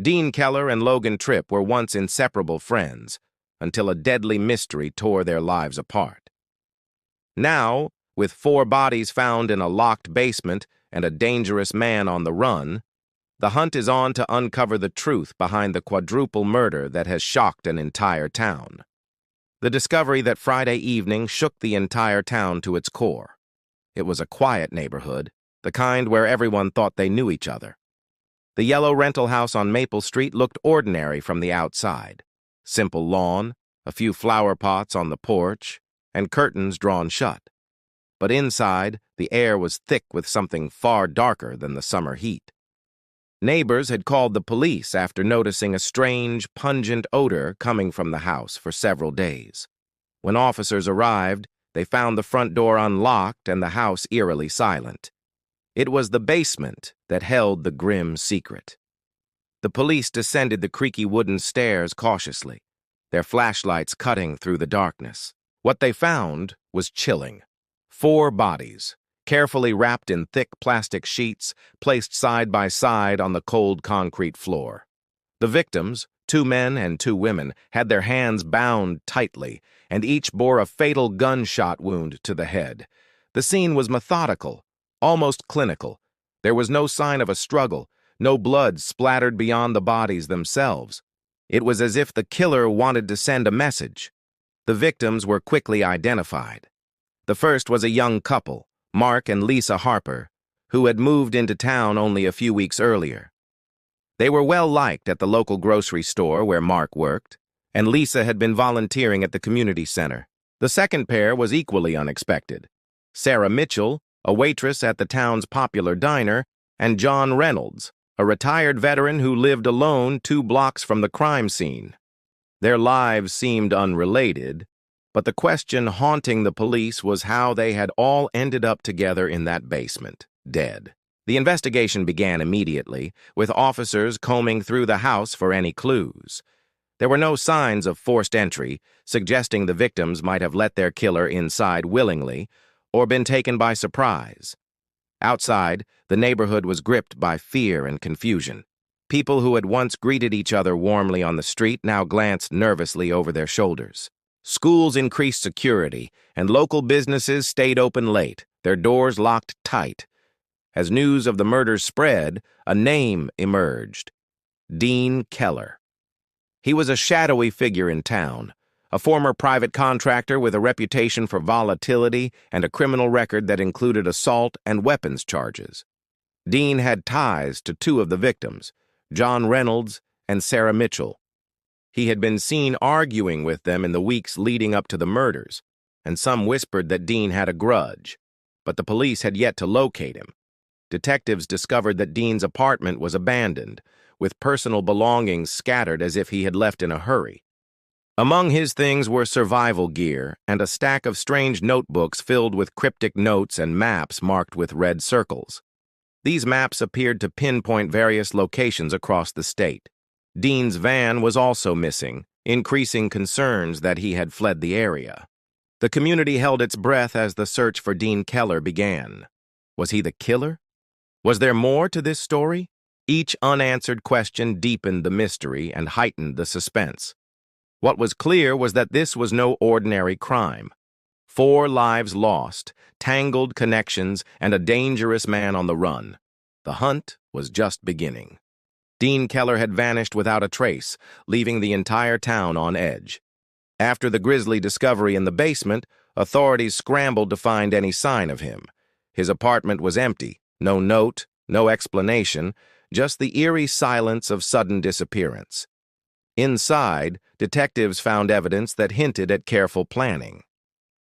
Dean Keller and Logan Tripp were once inseparable friends, until a deadly mystery tore their lives apart. Now, with 4 bodies found in a locked basement and a dangerous man on the run, the hunt is on to uncover the truth behind the quadruple murder that has shocked an entire town. The discovery that Friday evening shook the entire town to its core. It was a quiet neighborhood, the kind where everyone thought they knew each other. The yellow rental house on Maple Street looked ordinary from the outside. Simple lawn, a few flower pots on the porch, and curtains drawn shut. But inside, the air was thick with something far darker than the summer heat. Neighbors had called the police after noticing a strange, pungent odor coming from the house for several days. When officers arrived, they found the front door unlocked and the house eerily silent. It was the basement that held the grim secret. The police descended the creaky wooden stairs cautiously, their flashlights cutting through the darkness. What they found was chilling. 4 bodies, carefully wrapped in thick plastic sheets, placed side by side on the cold concrete floor. The victims, 2 men and 2 women, had their hands bound tightly, and each bore a fatal gunshot wound to the head. The scene was methodical, almost clinical. There was no sign of a struggle, no blood splattered beyond the bodies themselves. It was as if the killer wanted to send a message. The victims were quickly identified. The first was a young couple, Mark and Lisa Harper, who had moved into town only a few weeks earlier. They were well liked at the local grocery store where Mark worked, and Lisa had been volunteering at the community center. The second pair was equally unexpected. Sarah Mitchell, a waitress at the town's popular diner, and John Reynolds, a retired veteran who lived alone 2 blocks from the crime scene. Their lives seemed unrelated, but the question haunting the police was how they had all ended up together in that basement, dead. The investigation began immediately, with officers combing through the house for any clues. There were no signs of forced entry, suggesting the victims might have let their killer inside willingly or been taken by surprise. Outside, the neighborhood was gripped by fear and confusion. People who had once greeted each other warmly on the street now glanced nervously over their shoulders. Schools increased security, and local businesses stayed open late, their doors locked tight. As news of the murders spread, a name emerged: Dean Keller. He was a shadowy figure in town, a former private contractor with a reputation for volatility and a criminal record that included assault and weapons charges. Dean had ties to 2 of the victims, John Reynolds and Sarah Mitchell. He had been seen arguing with them in the weeks leading up to the murders, and some whispered that Dean had a grudge, but the police had yet to locate him. Detectives discovered that Dean's apartment was abandoned, with personal belongings scattered as if he had left in a hurry. Among his things were survival gear and a stack of strange notebooks filled with cryptic notes and maps marked with red circles. These maps appeared to pinpoint various locations across the state. Dean's van was also missing, increasing concerns that he had fled the area. The community held its breath as the search for Dean Keller began. Was he the killer? Was there more to this story? Each unanswered question deepened the mystery and heightened the suspense. What was clear was that this was no ordinary crime. 4 lives lost, tangled connections, and a dangerous man on the run. The hunt was just beginning. Dean Keller had vanished without a trace, leaving the entire town on edge. After the grisly discovery in the basement, authorities scrambled to find any sign of him. His apartment was empty, no note, no explanation, just the eerie silence of sudden disappearance. Inside, detectives found evidence that hinted at careful planning.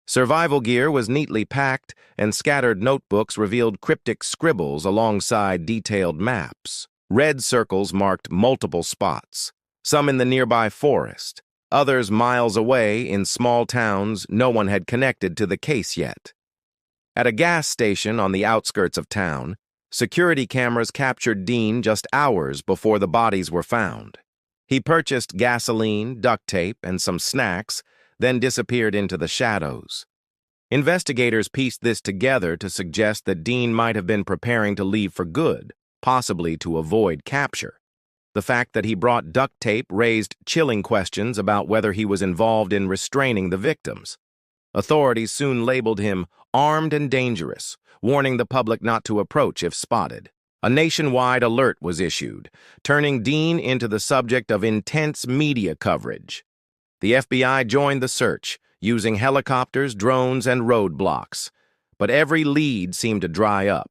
Survival gear was neatly packed, and scattered notebooks revealed cryptic scribbles alongside detailed maps. Red circles marked multiple spots, some in the nearby forest, others miles away in small towns no one had connected to the case yet. At a gas station on the outskirts of town, security cameras captured Dean just hours before the bodies were found. He purchased gasoline, duct tape, and some snacks, then disappeared into the shadows. Investigators pieced this together to suggest that Dean might have been preparing to leave for good, possibly to avoid capture. The fact that he brought duct tape raised chilling questions about whether he was involved in restraining the victims. Authorities soon labeled him armed and dangerous, warning the public not to approach if spotted. A nationwide alert was issued, turning Dean into the subject of intense media coverage. The FBI joined the search, using helicopters, drones, and roadblocks. But every lead seemed to dry up.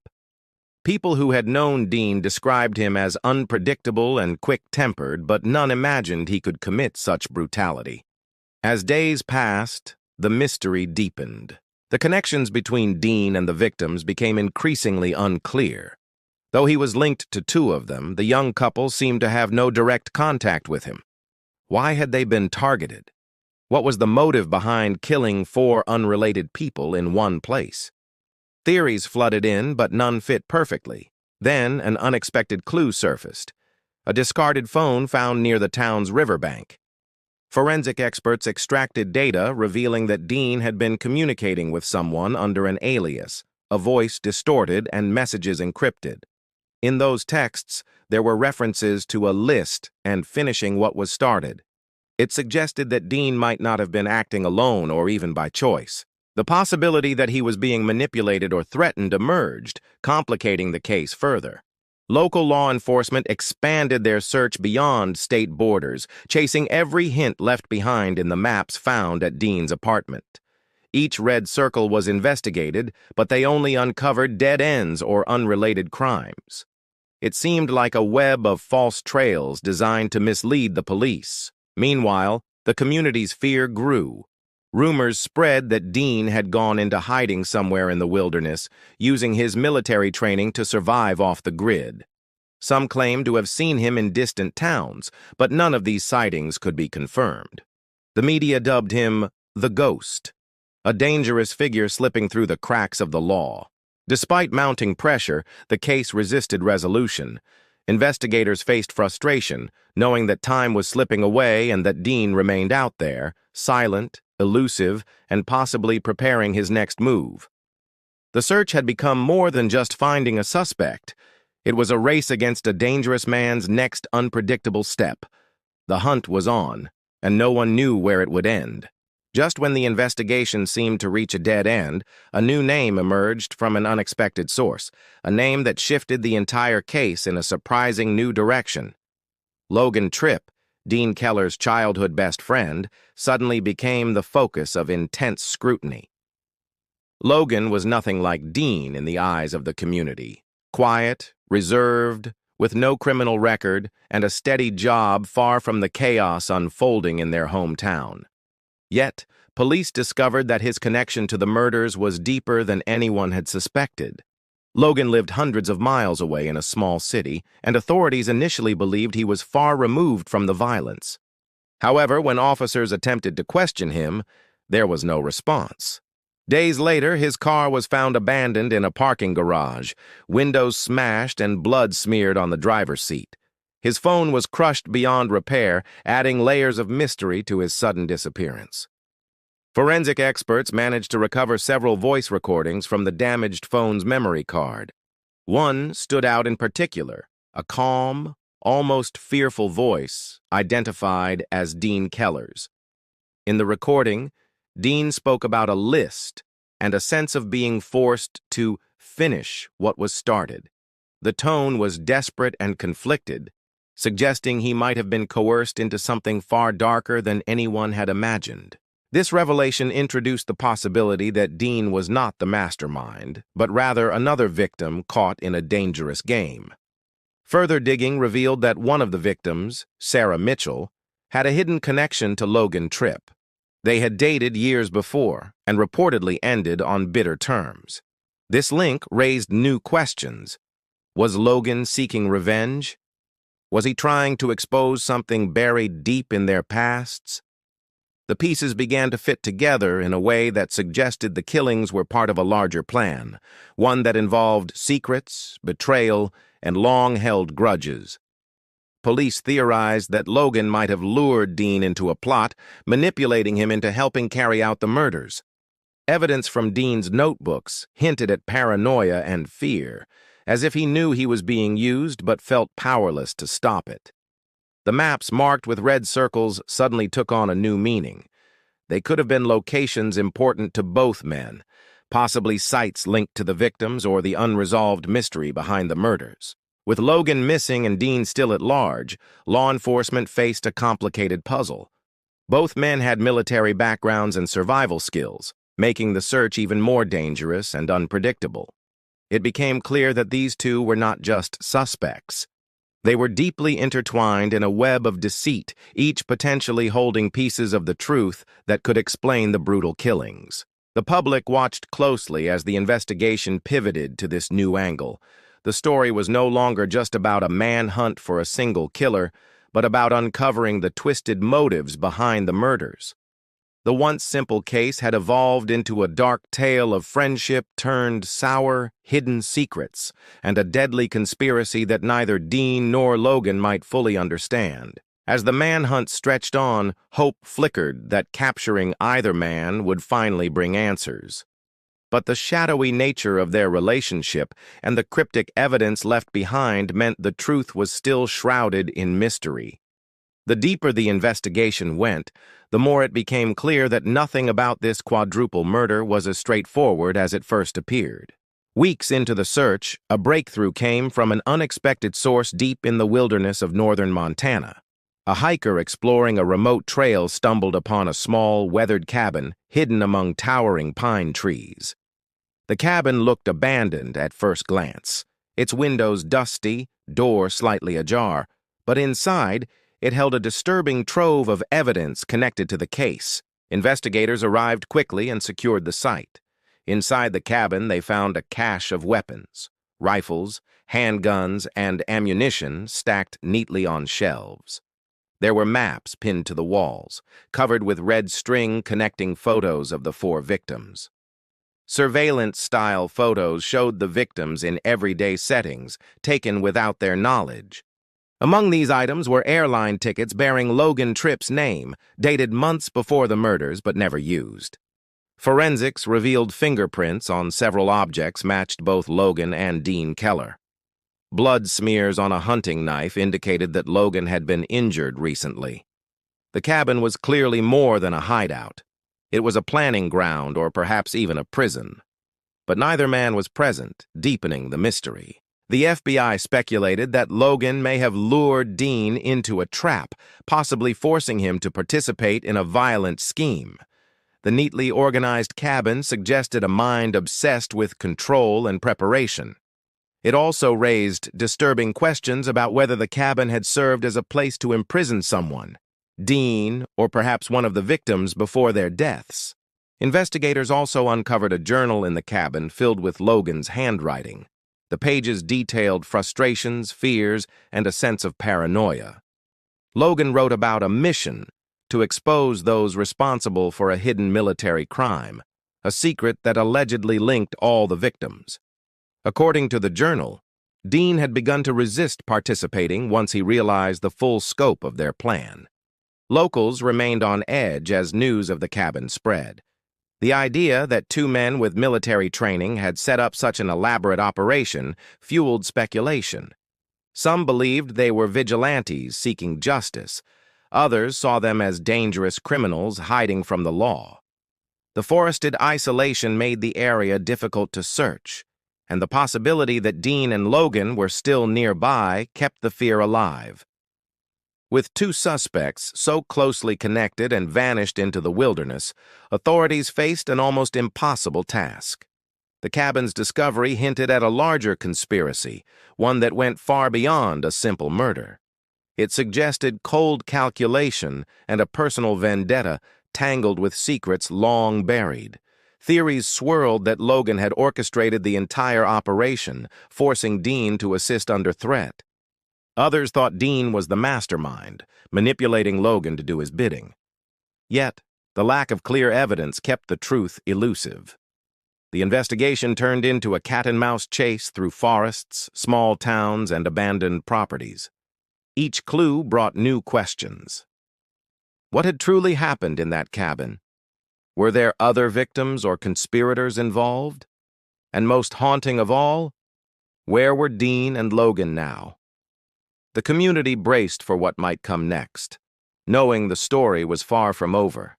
People who had known Dean described him as unpredictable and quick-tempered, but none imagined he could commit such brutality. As days passed, the mystery deepened. The connections between Dean and the victims became increasingly unclear. Though he was linked to two of them, the young couple seemed to have no direct contact with him. Why had they been targeted? What was the motive behind killing four unrelated people in one place? Theories flooded in, but none fit perfectly. Then an unexpected clue surfaced: a discarded phone found near the town's riverbank. Forensic experts extracted data revealing that Dean had been communicating with someone under an alias, a voice distorted and messages encrypted. In those texts, there were references to a list and finishing what was started. It suggested that Dean might not have been acting alone or even by choice. The possibility that he was being manipulated or threatened emerged, complicating the case further. Local law enforcement expanded their search beyond state borders, chasing every hint left behind in the maps found at Dean's apartment. Each red circle was investigated, but they only uncovered dead ends or unrelated crimes. It seemed like a web of false trails designed to mislead the police. Meanwhile, the community's fear grew. Rumors spread that Dean had gone into hiding somewhere in the wilderness, using his military training to survive off the grid. Some claimed to have seen him in distant towns, but none of these sightings could be confirmed. The media dubbed him the Ghost, a dangerous figure slipping through the cracks of the law. Despite mounting pressure, the case resisted resolution. Investigators faced frustration, knowing that time was slipping away and that Dean remained out there, silent, elusive, and possibly preparing his next move. The search had become more than just finding a suspect. It was a race against a dangerous man's next unpredictable step. The hunt was on, and no one knew where it would end. Just when the investigation seemed to reach a dead end, a new name emerged from an unexpected source, a name that shifted the entire case in a surprising new direction. Logan Tripp, Dean Keller's childhood best friend, suddenly became the focus of intense scrutiny. Logan was nothing like Dean in the eyes of the community. Quiet, reserved, with no criminal record, and a steady job far from the chaos unfolding in their hometown. Yet, police discovered that his connection to the murders was deeper than anyone had suspected. Logan lived hundreds of miles away in a small city, and authorities initially believed he was far removed from the violence. However, when officers attempted to question him, there was no response. Days later, his car was found abandoned in a parking garage, windows smashed and blood smeared on the driver's seat. His phone was crushed beyond repair, adding layers of mystery to his sudden disappearance. Forensic experts managed to recover several voice recordings from the damaged phone's memory card. One stood out in particular, a calm, almost fearful voice identified as Dean Keller's. In the recording, Dean spoke about a list and a sense of being forced to finish what was started. The tone was desperate and conflicted, suggesting he might have been coerced into something far darker than anyone had imagined. This revelation introduced the possibility that Dean was not the mastermind, but rather another victim caught in a dangerous game. Further digging revealed that one of the victims, Sarah Mitchell, had a hidden connection to Logan Tripp. They had dated years before and reportedly ended on bitter terms. This link raised new questions. Was Logan seeking revenge? Was he trying to expose something buried deep in their pasts? The pieces began to fit together in a way that suggested the killings were part of a larger plan, one that involved secrets, betrayal, and long-held grudges. Police theorized that Logan might have lured Dean into a plot, manipulating him into helping carry out the murders. Evidence from Dean's notebooks hinted at paranoia and fear, as if he knew he was being used but felt powerless to stop it. The maps marked with red circles suddenly took on a new meaning. They could have been locations important to both men, possibly sites linked to the victims or the unresolved mystery behind the murders. With Logan missing and Dean still at large, law enforcement faced a complicated puzzle. Both men had military backgrounds and survival skills, making the search even more dangerous and unpredictable. It became clear that these two were not just suspects. They were deeply intertwined in a web of deceit, each potentially holding pieces of the truth that could explain the brutal killings. The public watched closely as the investigation pivoted to this new angle. The story was no longer just about a manhunt for a single killer, but about uncovering the twisted motives behind the murders. The once simple case had evolved into a dark tale of friendship turned sour, hidden secrets, and a deadly conspiracy that neither Dean nor Logan might fully understand. As the manhunt stretched on, hope flickered that capturing either man would finally bring answers. But the shadowy nature of their relationship and the cryptic evidence left behind meant the truth was still shrouded in mystery. The deeper the investigation went, the more it became clear that nothing about this quadruple murder was as straightforward as it first appeared. Weeks into the search, a breakthrough came from an unexpected source deep in the wilderness of northern Montana. A hiker exploring a remote trail stumbled upon a small, weathered cabin hidden among towering pine trees. The cabin looked abandoned at first glance, its windows dusty, door slightly ajar, but inside, it held a disturbing trove of evidence connected to the case. Investigators arrived quickly and secured the site. Inside the cabin, they found a cache of weapons, rifles, handguns, and ammunition stacked neatly on shelves. There were maps pinned to the walls, covered with red string connecting photos of the 4 victims. Surveillance-style photos showed the victims in everyday settings, taken without their knowledge. Among these items were airline tickets bearing Logan Tripp's name, dated months before the murders but never used. Forensics revealed fingerprints on several objects matched both Logan and Dean Keller. Blood smears on a hunting knife indicated that Logan had been injured recently. The cabin was clearly more than a hideout. It was a planning ground or perhaps even a prison. But neither man was present, deepening the mystery. The FBI speculated that Logan may have lured Dean into a trap, possibly forcing him to participate in a violent scheme. The neatly organized cabin suggested a mind obsessed with control and preparation. It also raised disturbing questions about whether the cabin had served as a place to imprison someone, Dean, or perhaps one of the victims before their deaths. Investigators also uncovered a journal in the cabin filled with Logan's handwriting. The pages detailed frustrations, fears, and a sense of paranoia. Logan wrote about a mission to expose those responsible for a hidden military crime, a secret that allegedly linked all the victims. According to the journal, Dean had begun to resist participating once he realized the full scope of their plan. Locals remained on edge as news of the cabin spread. The idea that 2 men with military training had set up such an elaborate operation fueled speculation. Some believed they were vigilantes seeking justice. Others saw them as dangerous criminals hiding from the law. The forested isolation made the area difficult to search, and the possibility that Dean and Logan were still nearby kept the fear alive. With 2 suspects so closely connected and vanished into the wilderness, authorities faced an almost impossible task. The cabin's discovery hinted at a larger conspiracy, one that went far beyond a simple murder. It suggested cold calculation and a personal vendetta tangled with secrets long buried. Theories swirled that Logan had orchestrated the entire operation, forcing Dean to assist under threat. Others thought Dean was the mastermind, manipulating Logan to do his bidding. Yet, the lack of clear evidence kept the truth elusive. The investigation turned into a cat-and-mouse chase through forests, small towns, and abandoned properties. Each clue brought new questions. What had truly happened in that cabin? Were there other victims or conspirators involved? And most haunting of all, where were Dean and Logan now? The community braced for what might come next, knowing the story was far from over.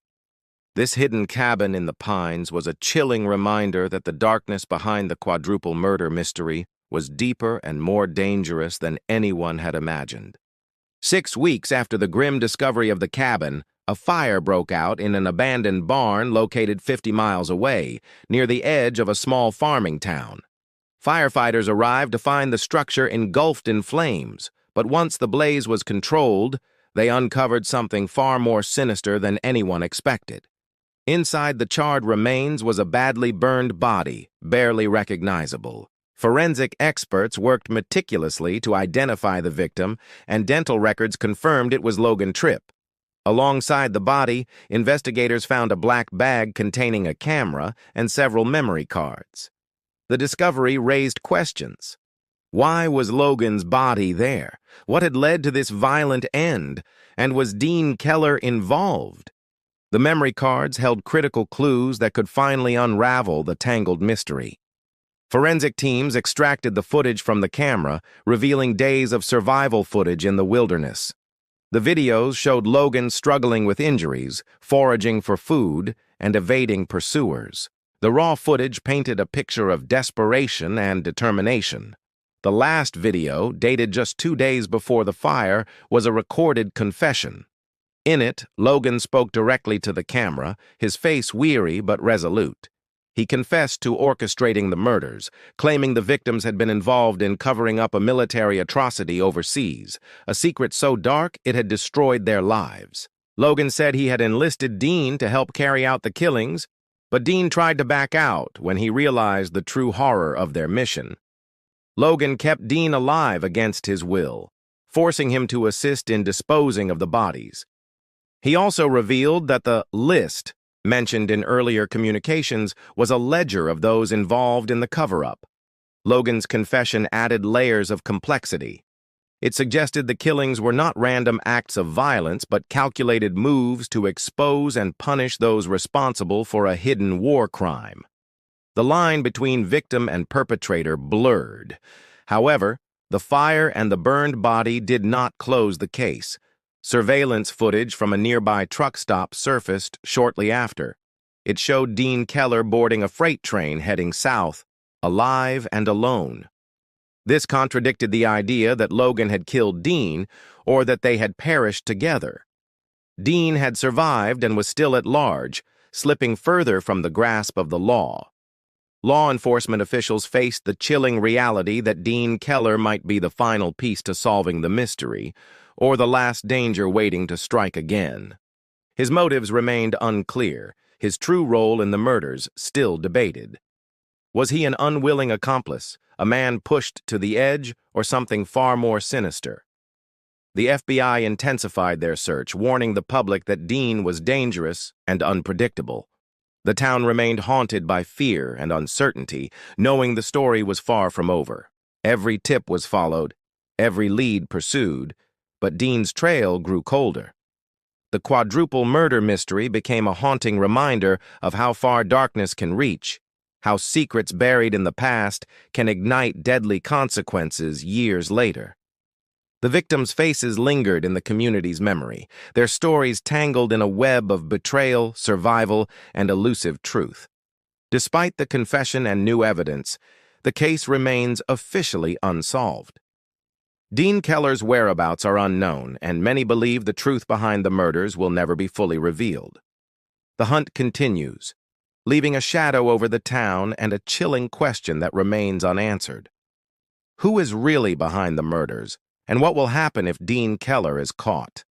This hidden cabin in the pines was a chilling reminder that the darkness behind the quadruple murder mystery was deeper and more dangerous than anyone had imagined. 6 weeks after the grim discovery of the cabin, a fire broke out in an abandoned barn located 50 miles away, near the edge of a small farming town. Firefighters arrived to find the structure engulfed in flames, but once the blaze was controlled, they uncovered something far more sinister than anyone expected. Inside the charred remains was a badly burned body, barely recognizable. Forensic experts worked meticulously to identify the victim, and dental records confirmed it was Logan Tripp. Alongside the body, investigators found a black bag containing a camera and several memory cards. The discovery raised questions. Why was Logan's body there? What had led to this violent end? And was Dean Keller involved? The memory cards held critical clues that could finally unravel the tangled mystery. Forensic teams extracted the footage from the camera, revealing days of survival footage in the wilderness. The videos showed Logan struggling with injuries, foraging for food, and evading pursuers. The raw footage painted a picture of desperation and determination. The last video, dated just 2 days before the fire, was a recorded confession. In it, Logan spoke directly to the camera, his face weary but resolute. He confessed to orchestrating the murders, claiming the victims had been involved in covering up a military atrocity overseas, a secret so dark it had destroyed their lives. Logan said he had enlisted Dean to help carry out the killings, but Dean tried to back out when he realized the true horror of their mission. Logan kept Dean alive against his will, forcing him to assist in disposing of the bodies. He also revealed that the list mentioned in earlier communications was a ledger of those involved in the cover-up. Logan's confession added layers of complexity. It suggested the killings were not random acts of violence, but calculated moves to expose and punish those responsible for a hidden war crime. The line between victim and perpetrator blurred. However, the fire and the burned body did not close the case. Surveillance footage from a nearby truck stop surfaced shortly after. It showed Dean Keller boarding a freight train heading south, alive and alone. This contradicted the idea that Logan had killed Dean or that they had perished together. Dean had survived and was still at large, slipping further from the grasp of the law. Law enforcement officials faced the chilling reality that Dean Keller might be the final piece to solving the mystery, or the last danger waiting to strike again. His motives remained unclear, his true role in the murders still debated. Was he an unwilling accomplice, a man pushed to the edge, or something far more sinister? The FBI intensified their search, warning the public that Dean was dangerous and unpredictable. The town remained haunted by fear and uncertainty, knowing the story was far from over. Every tip was followed, every lead pursued, but Dean's trail grew colder. The quadruple murder mystery became a haunting reminder of how far darkness can reach, how secrets buried in the past can ignite deadly consequences years later. The victims' faces lingered in the community's memory, their stories tangled in a web of betrayal, survival, and elusive truth. Despite the confession and new evidence, the case remains officially unsolved. Dean Keller's whereabouts are unknown, and many believe the truth behind the murders will never be fully revealed. The hunt continues, leaving a shadow over the town and a chilling question that remains unanswered. Who is really behind the murders, and what will happen if Dean Keller is caught?